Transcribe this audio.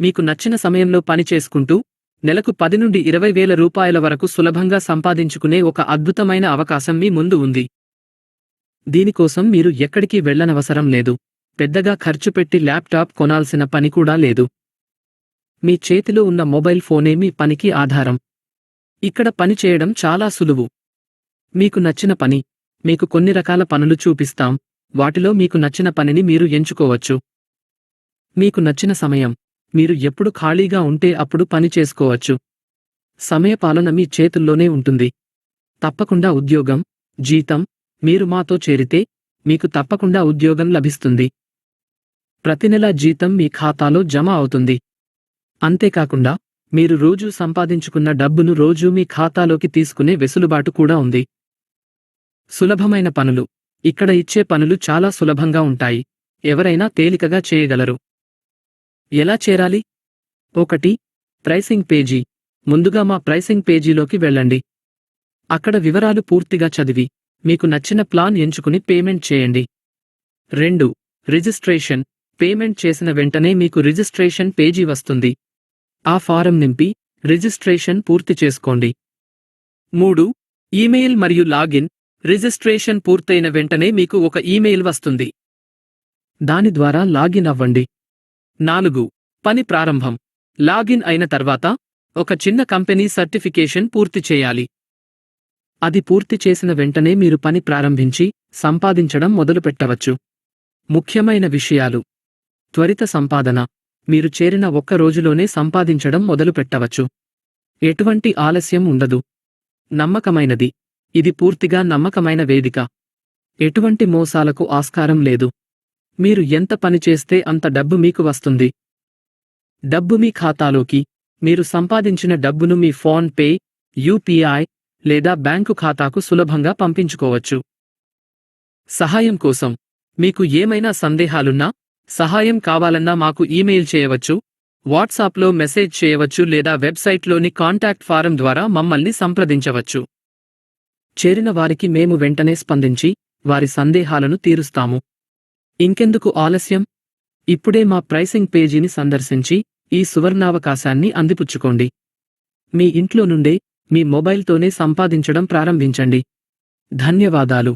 మీకు నచ్చిన సమయంలో పని చేసుకుంటూ నెలకు 10 నుండి 20,000 రూపాయల వరకు సులభంగా సంపాదించుకునే ఒక అద్భుతమైన అవకాశం మీ ముందు ఉంది. దీనికోసం మీరు ఎక్కడికి వెళ్లనవసరం లేదు. పెద్దగా ఖర్చు పెట్టి ల్యాప్టాప్ కొనాల్సిన పని కూడా లేదు. మీ చేతిలో ఉన్న మొబైల్ ఫోనే మీ పనికి ఆధారం. ఇక్కడ పని చేయడం చాలా సులువు. మీకు నచ్చిన పని. మీకు కొన్ని రకాల పనులు చూపిస్తాం. వాటిలో మీకు నచ్చిన పనిని మీరు ఎంచుకోవచ్చు. మీకు నచ్చిన సమయం. మీరు ఎప్పుడు ఖాళీగా ఉంటే అప్పుడు పని చేసుకోవచ్చు. సమయపాలన మీ చేతుల్లోనే ఉంటుంది. తప్పకుండా ఉద్యోగం, జీతం. మీరు మాతో చేరితే మీకు తప్పకుండా ఉద్యోగం లభిస్తుంది. ప్రతి నెల జీతం మీ ఖాతాలో జమ అవుతుంది. అంతేకాకుండా మీరు రోజూ సంపాదించుకున్న డబ్బును రోజూ మీ ఖాతాలోకి తీసుకునే వెసులుబాటు కూడా ఉంది. సులభమైన పనులు. ఇక్కడ ఇచ్చే పనులు చాలా సులభంగా ఉంటాయి. ఎవరైనా తేలికగా చేయగలరు. ఎలా చేరాలి? 1. Pricing page. ముందుగా మా ప్రైసింగ్ పేజీలోకి వెళ్ళండి. అక్కడ వివరాలు పూర్తిగా చదివి మీకు నచ్చిన ప్లాన్ ఎంచుకుని పేమెంట్ చేయండి. 2. రిజిస్ట్రేషన్. పేమెంట్ చేసిన వెంటనే మీకు రిజిస్ట్రేషన్ పేజీ వస్తుంది. ఆ ఫారం నింపి రిజిస్ట్రేషన్ పూర్తి చేసుకోండి. 3. ఈమెయిల్ మరియు లాగిన్. రిజిస్ట్రేషన్ పూర్తయిన వెంటనే మీకు ఒక ఈమెయిల్ వస్తుంది. దాని ద్వారా లాగిన్ అవ్వండి. 4. పని ప్రారంభం. లాగిన్ అయిన తర్వాత ఒక చిన్న కంపెనీ సర్టిఫికేషన్ పూర్తి చేయాలి. అది పూర్తి చేసిన వెంటనే మీరు పని ప్రారంభించి సంపాదించడం మొదలుపెట్టవచ్చు. ముఖ్యమైన విషయాలు. త్వరిత సంపాదన. మీరు చేరిన ఒక్క రోజులోనే సంపాదించడం మొదలుపెట్టవచ్చు. ఎటువంటి ఆలస్యం ఉండదు. నమ్మకమైనది. ఇది పూర్తిగా నమ్మకమైన వేదిక. ఎటువంటి మోసాలకు ఆస్కారం లేదు. మీరు ఎంత పని చేస్తే అంత డబ్బు మీకు వస్తుంది. డబ్బు మీ ఖాతాలోకి. మీరు సంపాదించిన డబ్బును మీ ఫోన్ పే, యూపీఐ లేదా బ్యాంకు ఖాతాకు సులభంగా పంపించుకోవచ్చు. సహాయం కోసం. మీకు ఏమైనా సందేహాలున్నా, సహాయం కావాలన్నా మాకు ఈమెయిల్ చేయవచ్చు, వాట్సాప్లో మెసేజ్ చేయవచ్చు లేదా వెబ్సైట్లోని కాంటాక్ట్ ఫారం ద్వారా మమ్మల్ని సంప్రదించవచ్చు. చేరిన వారికి మేము వెంటనే స్పందించి వారి సందేహాలను తీరుస్తాము. ఇంకెందుకు ఆలస్యం? ఇప్పుడే మా ప్రైసింగ్ పేజీని సందర్శించి ఈ సువర్ణావకాశాన్ని అందిపుచ్చుకోండి. మీ ఇంట్లో నుండే మీ మొబైల్తోనే సంపాదించడం ప్రారంభించండి. ధన్యవాదాలు.